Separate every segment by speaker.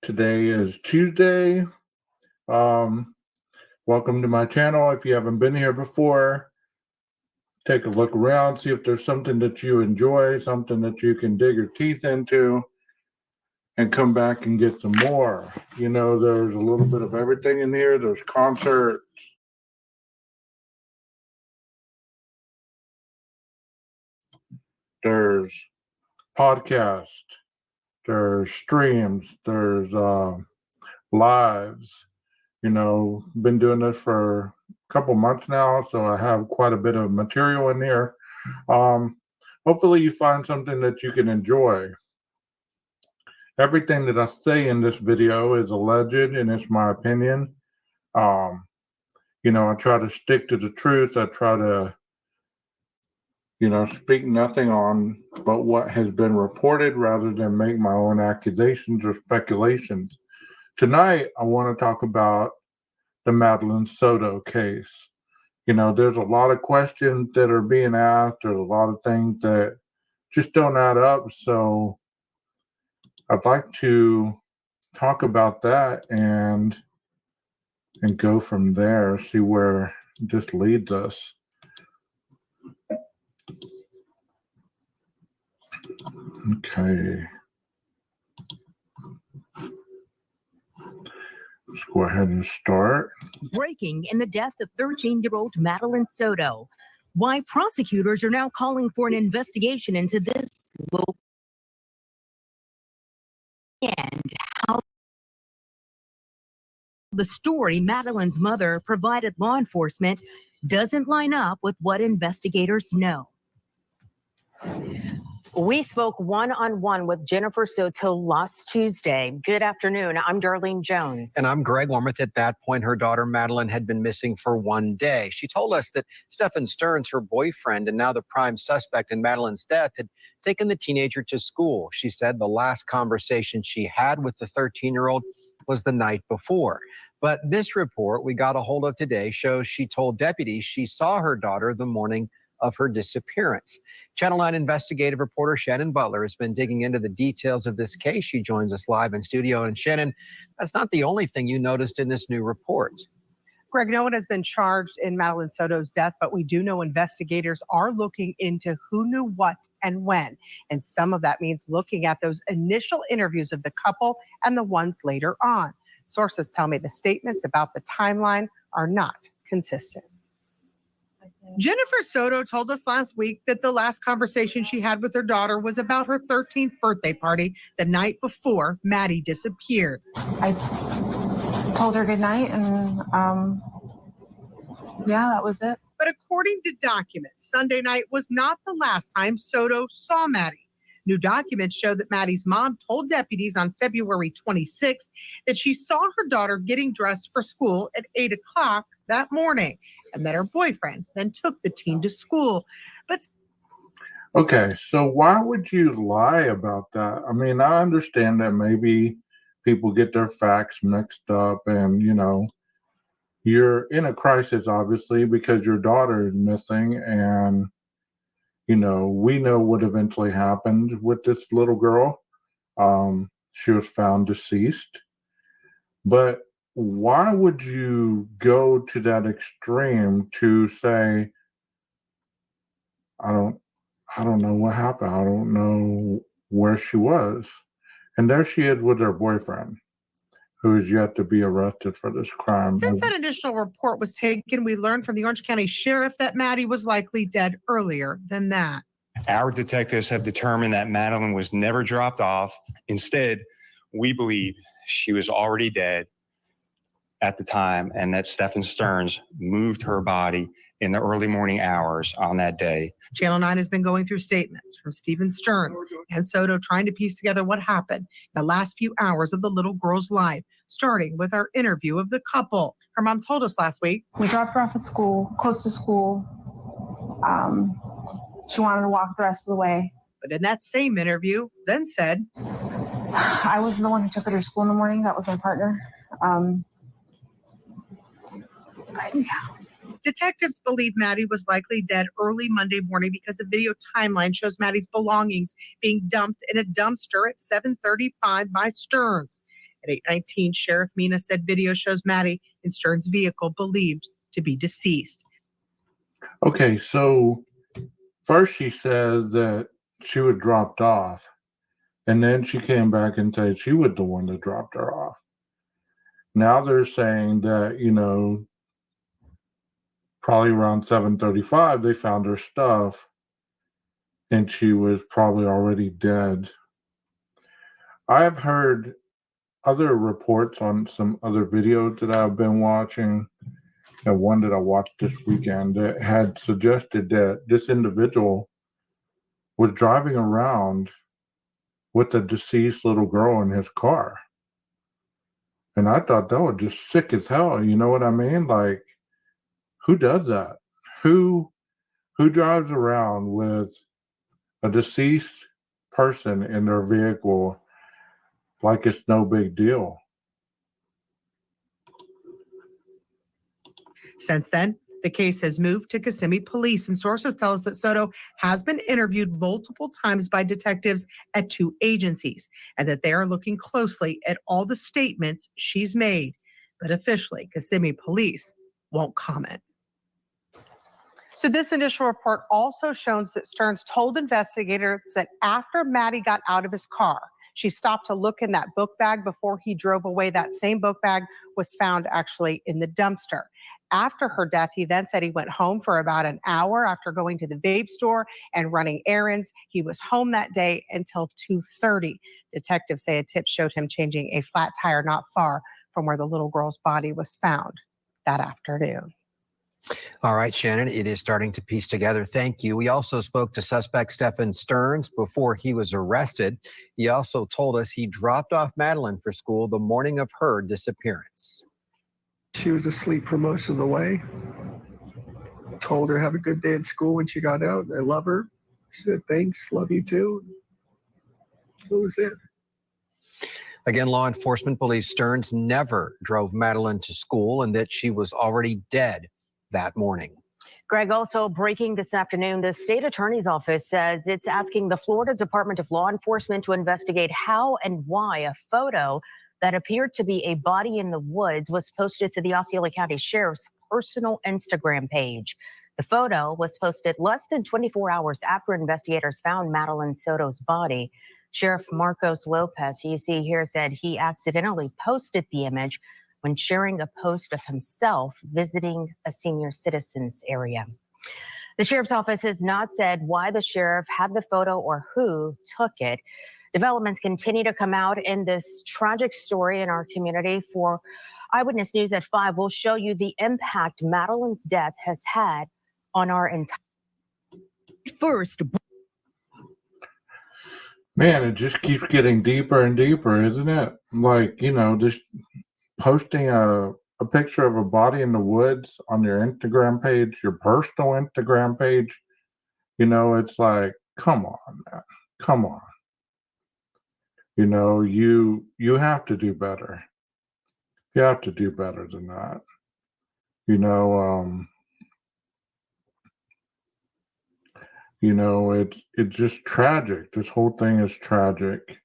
Speaker 1: Today is Tuesday. Um, Welcome to my channel. If you haven't been here before, take a look around, see if there's something that you enjoy, something that you can dig your teeth into, and come back and get some more. You know, there's a little bit of everything in here. There's concerts, there's podcasts, there's streams, there's lives. You know, been doing this for a couple months now, so I have quite a bit of material in here. Hopefully you find something that you can enjoy. Everything that I say in this video is alleged and it's my opinion. You know, I try to stick to the truth. I try to, speak nothing on but what has been reported rather than make my own accusations or speculations. Tonight, I want to talk about the Madeline Soto case. You know, there's a lot of questions that are being asked. There's a lot of things that just don't add up. So I'd like to talk about that and go from there, see where this leads us. Okay. Let's go ahead and start.
Speaker 2: Breaking in the death of 13-year-old Madeline Soto. Why prosecutors are now calling for an investigation into this local and how the story Madeline's mother provided law enforcement doesn't line up with what investigators know. We spoke one-on-one with Jennifer Soto last Tuesday. Good afternoon. I'm Darlene Jones.
Speaker 3: And I'm Greg Wormuth. At that point, her daughter Madeline had been missing for 1 day. She told us that Stephen Stearns, her boyfriend and now the prime suspect in Madeline's death, had taken the teenager to school. She said the last conversation she had with the 13-year-old was the night before. But this report we got a hold of today shows she told deputies she saw her daughter the morning of her disappearance. Channel 9 investigative reporter Shannon Butler has been digging into the details of this case. She joins us live in studio. And Shannon, that's not the only thing you noticed in this new report.
Speaker 4: Greg, no one has been charged in Madeline Soto's death, but we do know investigators are looking into who knew what and when. And some of that means looking at those initial interviews of the couple and the ones later on. Sources tell me the statements about the timeline are not consistent. Jennifer Soto told us last week that the last conversation she had with her daughter was about her 13th birthday party the night before Maddie disappeared.
Speaker 5: I told her good night and yeah, that was it.
Speaker 4: But according to documents, Sunday night was not the last time Soto saw Maddie. New documents show that Maddie's mom told deputies on February 26th that she saw her daughter getting dressed for school at 8 o'clock that morning, and that her boyfriend then took the teen to school. But
Speaker 1: okay, so why would you lie about that? I mean, I understand that maybe people get their facts mixed up and, you're in a crisis, obviously, because your daughter is missing and, we know what eventually happened with this little girl. She was found deceased. But why would you go to that extreme to say, I don't know what happened. I don't know where she was. And there she is with her boyfriend, who is yet to be arrested for this crime.
Speaker 4: Since that initial report was taken, we learned from the Orange County Sheriff that Maddie was likely dead earlier than that.
Speaker 6: Our detectives have determined that Madeline was never dropped off. Instead, we believe she was already dead at the time and that Stephen Stearns moved her body in the early morning hours on that day.
Speaker 4: Channel 9 has been going through statements from Stephen Stearns and Soto trying to piece together what happened the last few hours of the little girl's life, starting with our interview of the couple. Her mom told us last week.
Speaker 5: We dropped her off at school, close to school. She wanted to walk the rest of the way.
Speaker 4: But in that same interview, then said,
Speaker 5: I wasn't the one who took her to school in the morning. That was my partner. But yeah.
Speaker 4: Detectives believe Maddie was likely dead early Monday morning because a video timeline shows Maddie's belongings being dumped in a dumpster at 7:35 by Stearns. At 8:19, Sheriff Mina said video shows Maddie in Stern's vehicle believed to be deceased.
Speaker 1: Okay, so first she said that she was dropped off, and then she came back and said she was the one that dropped her off. Now they're saying that, probably around 7:35, they found her stuff, and she was probably already dead. I've heard other reports on some other videos that I've been watching, and one that I watched this weekend that had suggested that this individual was driving around with a deceased little girl in his car. And I thought that was just sick as hell. You know what I mean? Like, who does that? Who drives around with a deceased person in their vehicle like it's no big deal?
Speaker 4: Since then, the case has moved to Kissimmee Police, and sources tell us that Soto has been interviewed multiple times by detectives at 2 agencies, and that they are looking closely at all the statements she's made. But officially, Kissimmee Police won't comment. So this initial report also shows that Stearns told investigators that after Maddie got out of his car, she stopped to look in that book bag before he drove away. That same book bag was found actually in the dumpster. After her death, he then said he went home for about an hour after going to the vape store and running errands. He was home that day until 2:30. Detectives say a tip showed him changing a flat tire not far from where the little girl's body was found that afternoon.
Speaker 3: All right, Shannon, it is starting to piece together. Thank you. We also spoke to suspect Stephen Stearns before he was arrested. He also told us he dropped off Madeline for school the morning of her disappearance.
Speaker 7: She was asleep for most of the way. Told her have a good day at school when she got out. I love her. She said, thanks, love you too. So was it.
Speaker 3: Again, law enforcement believes Stearns never drove Madeline to school and that she was already dead that morning.
Speaker 2: Greg, also breaking this afternoon, the state attorney's office says it's asking the Florida Department of Law Enforcement to investigate how and why a photo that appeared to be a body in the woods was posted to the Osceola County Sheriff's personal Instagram page. The photo was posted less than 24 hours after investigators found Madeline Soto's body. Sheriff Marcos Lopez, who you see here, said he accidentally posted the image when sharing a post of himself visiting a senior citizens area. The sheriff's office has not said why the sheriff had the photo or who took it. Developments continue to come out in this tragic story in our community. For Eyewitness News at 5, we'll show you the impact Madeline's death has had on our entire first.
Speaker 1: Man, it just keeps getting deeper and deeper, isn't it? Like, just posting a picture of a body in the woods on your Instagram page, your personal Instagram page, it's like, come on, man. Come on. You have to do better. You have to do better than that. It's just tragic. This whole thing is tragic.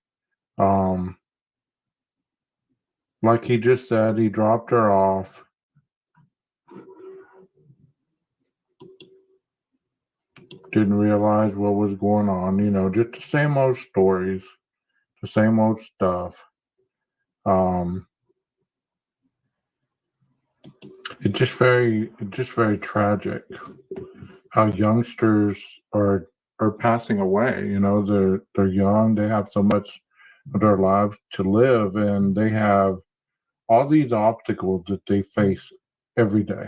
Speaker 1: Like he just said, he dropped her off. Didn't realize what was going on, just the same old stories, the same old stuff. It's just very tragic how youngsters are passing away. They're young, they have so much of their lives to live, and they have all these obstacles that they face every day.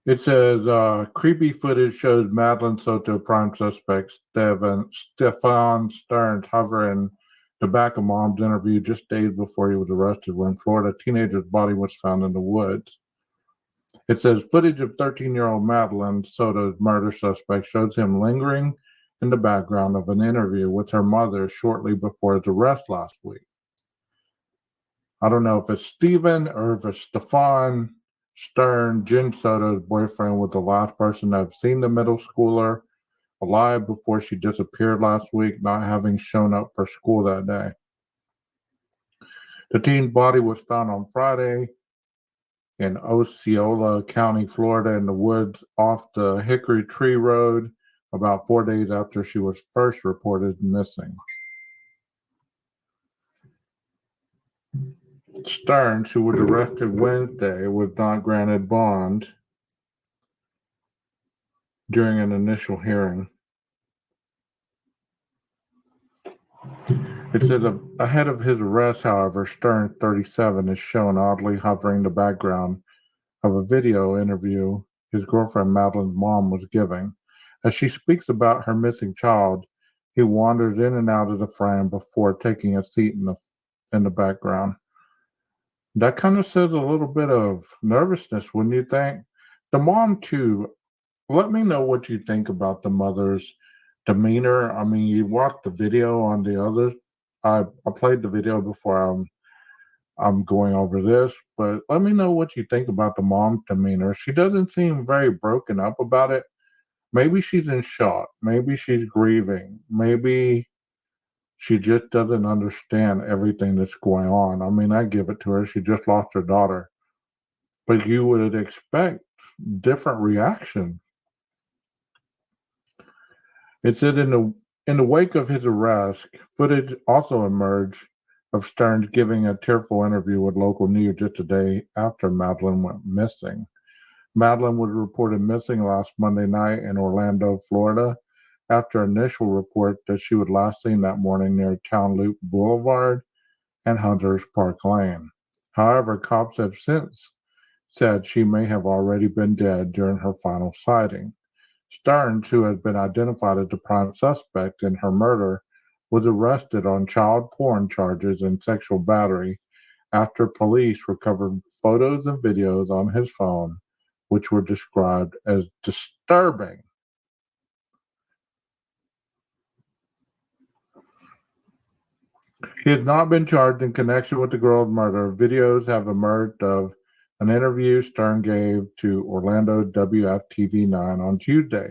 Speaker 1: It says, creepy footage shows Madeline Soto prime suspect Stephen Stearns hovering the back of mom's interview just days before he was arrested when Florida teenager's body was found in the woods. It says footage of 13-year-old Madeline Soto's murder suspect shows him lingering in the background of an interview with her mother shortly before his arrest last week. I don't know if it's Stephen or if it's Stefan Stern, Jen Soto's boyfriend, was the last person to have seen the middle schooler alive before she disappeared last week, not having shown up for school that day. The teen's body was found on Friday in Osceola County, Florida, in the woods off the Hickory Tree Road, about 4 days after she was first reported missing. Stearns, who was arrested Wednesday, was not granted bond during an initial hearing. It says ahead of his arrest, however, Stearns, 37, is shown oddly hovering in the background of a video interview his girlfriend Madeline's mom was giving. As she speaks about her missing child, he wanders in and out of the frame before taking a seat in the background. That kind of says a little bit of nervousness, wouldn't you think? The mom, too. Let me know what you think about the mother's demeanor. I mean, you watched the video on the others. I played the video before I'm going over this, but let me know what you think about the mom's demeanor. She doesn't seem very broken up about it. Maybe she's in shock. Maybe she's grieving. Maybe she just doesn't understand everything that's going on. I mean, I give it to her. She just lost her daughter. But you would expect different reaction. It said in the wake of his arrest, footage also emerged of Stearns giving a tearful interview with local news just a day after Madeline went missing. Madeline was reported missing last Monday night in Orlando, Florida, after initial report that she was last seen that morning near Town Loop Boulevard and Hunters Park Lane. However, cops have since said she may have already been dead during her final sighting. Stearns, who has been identified as the prime suspect in her murder, was arrested on child porn charges and sexual battery after police recovered photos and videos on his phone, which were described as disturbing. He has not been charged in connection with the girl's murder. Videos have emerged of an interview Stern gave to Orlando WFTV9 on Tuesday.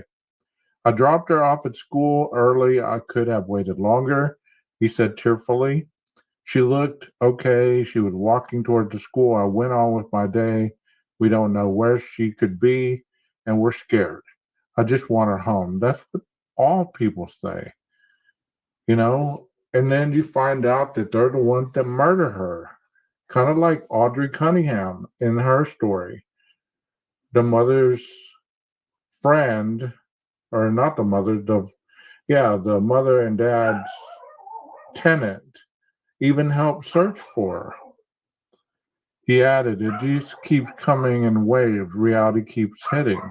Speaker 1: I dropped her off at school early. I could have waited longer, he said tearfully. She looked okay. She was walking towards the school. I went on with my day. We don't know where she could be, and we're scared. I just want her home. That's what all people say, you know? And then you find out that they're the ones that murder her, kind of like Audrey Cunningham in her story. The mother's friend, or not the mother, the mother and dad's tenant even helped search for her. He added, it just keeps coming in waves. Reality keeps hitting.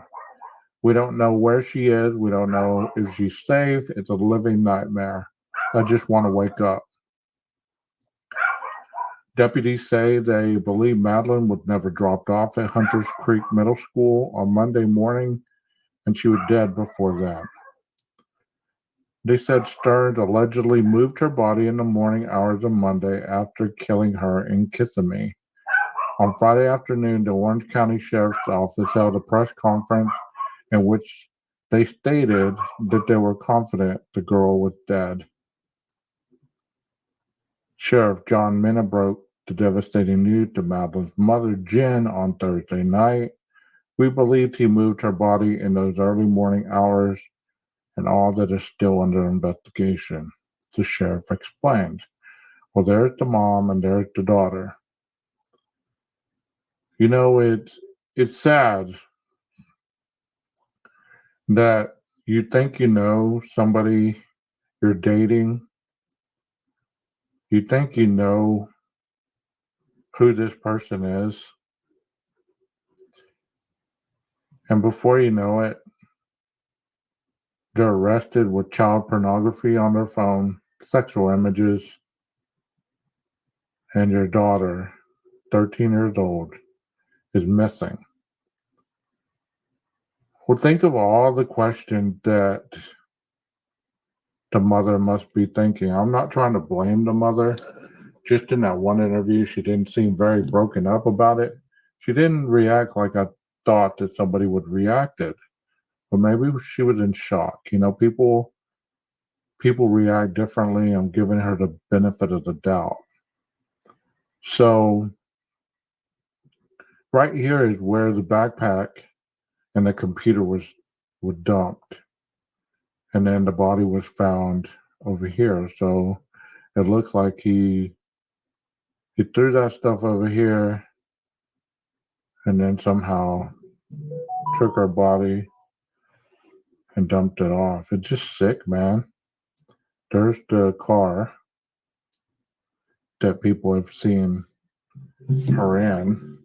Speaker 1: We don't know where she is. We don't know if she's safe. It's a living nightmare. I just want to wake up. Deputies say they believe Madeline was never dropped off at Hunters Creek Middle School on Monday morning, and she was dead before that. They said Stearns allegedly moved her body in the morning hours of Monday after killing her in Kissimmee. On Friday afternoon, the Orange County Sheriff's Office held a press conference in which they stated that they were confident the girl was dead. Sheriff John Minna broke the devastating news to Madeline's mother, Jen, on Thursday night. We believed he moved her body in those early morning hours, and all that is still under investigation, the sheriff explained. Well, there's the mom and there's the daughter. You know, it's sad that you think you know somebody you're dating. You think you know who this person is. And before you know it, they're arrested with child pornography on their phone, sexual images, and your daughter, 13 years old, is missing. Well, think of all the questions that the mother must be thinking. I'm not trying to blame the mother. Just in that one interview, she didn't seem very broken up about it. She didn't react like I thought that somebody would react it. But maybe she was in shock. You know, people react differently. I'm giving her the benefit of the doubt. So right here is where the backpack and the computer was dumped, and then the body was found over here. So it looks like he threw that stuff over here, and then somehow took her body and dumped it off. It's just sick, man. There's the car that people have seen her in.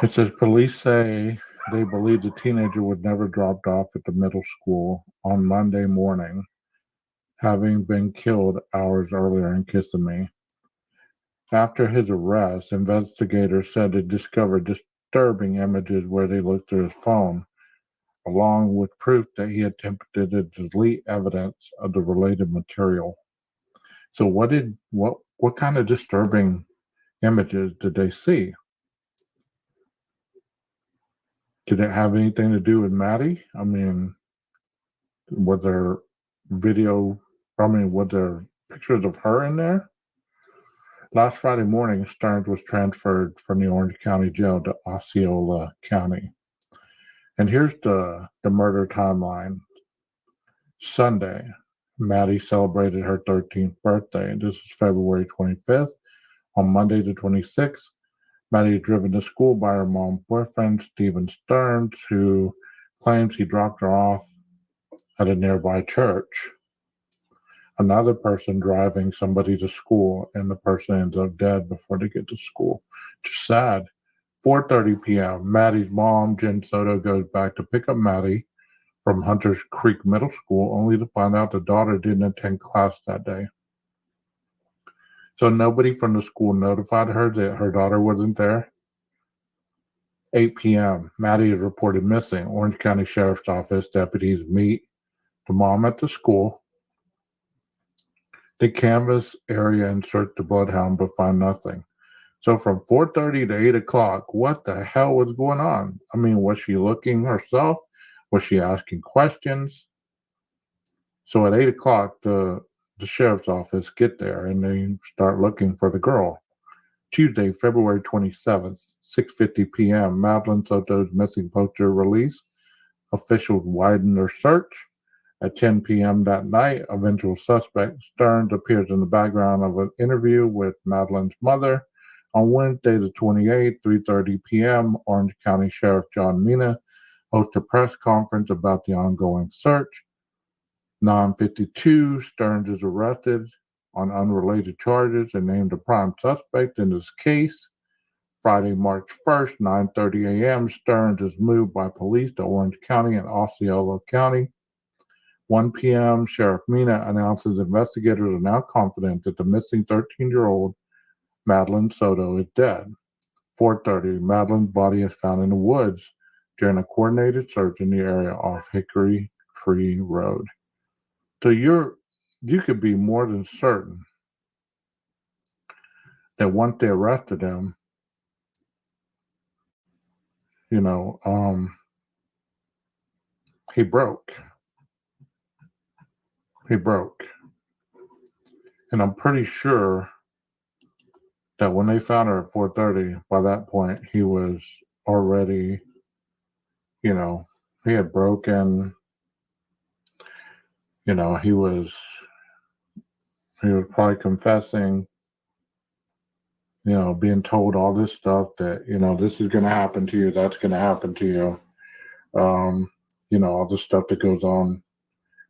Speaker 1: It says police say they believe the teenager was never dropped off at the middle school on Monday morning, having been killed hours earlier in Kissimmee. After his arrest, investigators said they discovered disturbing images where they looked through his phone, along with proof that he attempted to delete evidence of the related material. So what kind of disturbing images did they see? Did it have anything to do with Maddie? I mean, was there video? I mean, was there pictures of her in there? Last Friday morning, Stearns was transferred from the Orange County Jail to Osceola County. And here's the murder timeline. Sunday, Maddie celebrated her 13th birthday. This is February 25th. On Monday the 26th, Maddie is driven to school by her mom's boyfriend, Stephen Stearns, who claims he dropped her off at a nearby church. Another person driving somebody to school, and the person ends up dead before they get to school. Just sad. 4:30 p.m. Maddie's mom, Jen Soto, goes back to pick up Maddie from Hunters Creek Middle School, only to find out the daughter didn't attend class that day. So nobody from the school notified her that her daughter wasn't there. 8 p.m. Maddie is reported missing. Orange County Sheriff's Office deputies meet the mom at the school. They canvass area and search the bloodhound, but find nothing. So from 4:30 to 8 o'clock, what the hell was going on? I mean, was she looking herself? Was she asking questions? So at 8 o'clock, the sheriff's office get there and they start looking for the girl. Tuesday, February 27th, 6:50 p.m., Madeline Soto's missing poster release. Officials widen their search. At 10 p.m. that night, eventual suspect Stearns appears in the background of an interview with Madeline's mother. On Wednesday, the 28th, 3:30 p.m., Orange County Sheriff John Mina hosts a press conference about the ongoing search. 9:52, Stearns is arrested on unrelated charges and named a prime suspect in this case. Friday, March 1st, 9:30 a.m., Stearns is moved by police to Orange County and Osceola County. 1 p.m., Sheriff Mina announces investigators are now confident that the missing 13-year-old Madeline Soto is dead. 4:30, Madeline's body is found in the woods during a coordinated search in the area off Hickory Tree Road. So you could be more than certain that once they arrested him, he broke. He broke. And I'm pretty sure that when they found her at 4:30, by that point he was already, he had broken. He was probably confessing, being told all this stuff that, this is going to happen to you, that's going to happen to you. All the stuff that goes on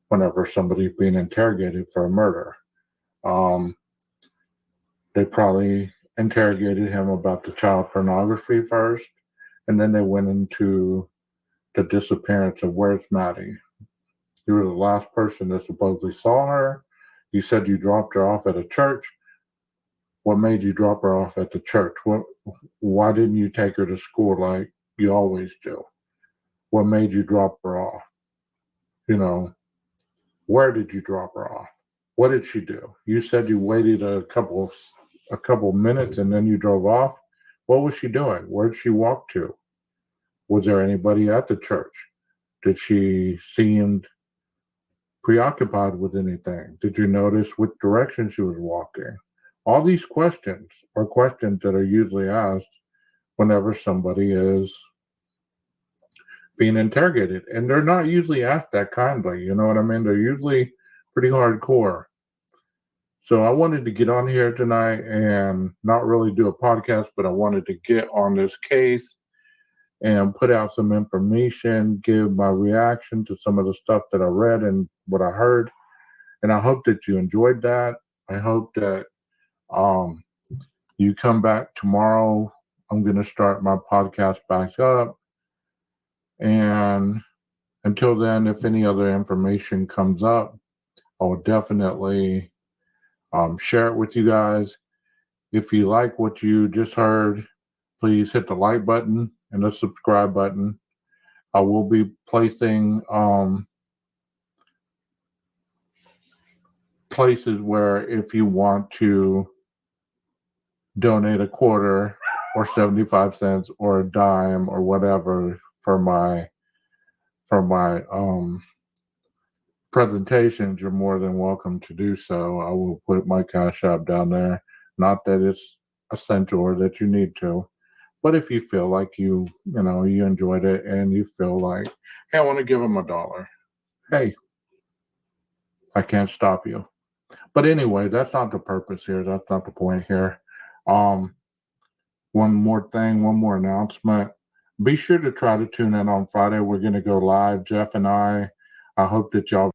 Speaker 1: whenever somebody's being interrogated for a murder. They probably interrogated him about the child pornography first, and then they went into the disappearance of where's Maddie. You were the last person that supposedly saw her. You said you dropped her off at a church. What made you drop her off at the church? Why didn't you take her to school like you always do? What made you drop her off? Where did you drop her off? What did she do? You said you waited a couple minutes and then you drove off. What was she doing? Where did she walk to? Was there anybody at the church? Did she seem preoccupied with anything? Did you notice which direction she was walking? All these questions are questions that are usually asked whenever somebody is being interrogated. And they're not usually asked that kindly. You know what I mean? They're usually pretty hardcore. So I wanted to get on here tonight and not really do a podcast, but I wanted to get on this case and put out some information, give my reaction to some of the stuff that I read and what I heard. And I hope that you enjoyed that. I hope that you come back tomorrow. I'm going to start my podcast back up. And until then, if any other information comes up, I will definitely share it with you guys. If you like what you just heard, please hit the like button and the subscribe button. I will be placing places where if you want to donate a quarter or 75 cents or a dime or whatever for my presentations, you're more than welcome to do so. I will put my Cash App down there. Not that it's essential or that you need to, but if you feel like you enjoyed it and you feel like, hey, I want to give them $1, hey, I can't stop you. But anyway, that's not the purpose here. That's not the point here. One more thing, one more announcement. Be sure to try to tune in on Friday. We're going to go live, Jeff and I. I hope that y'all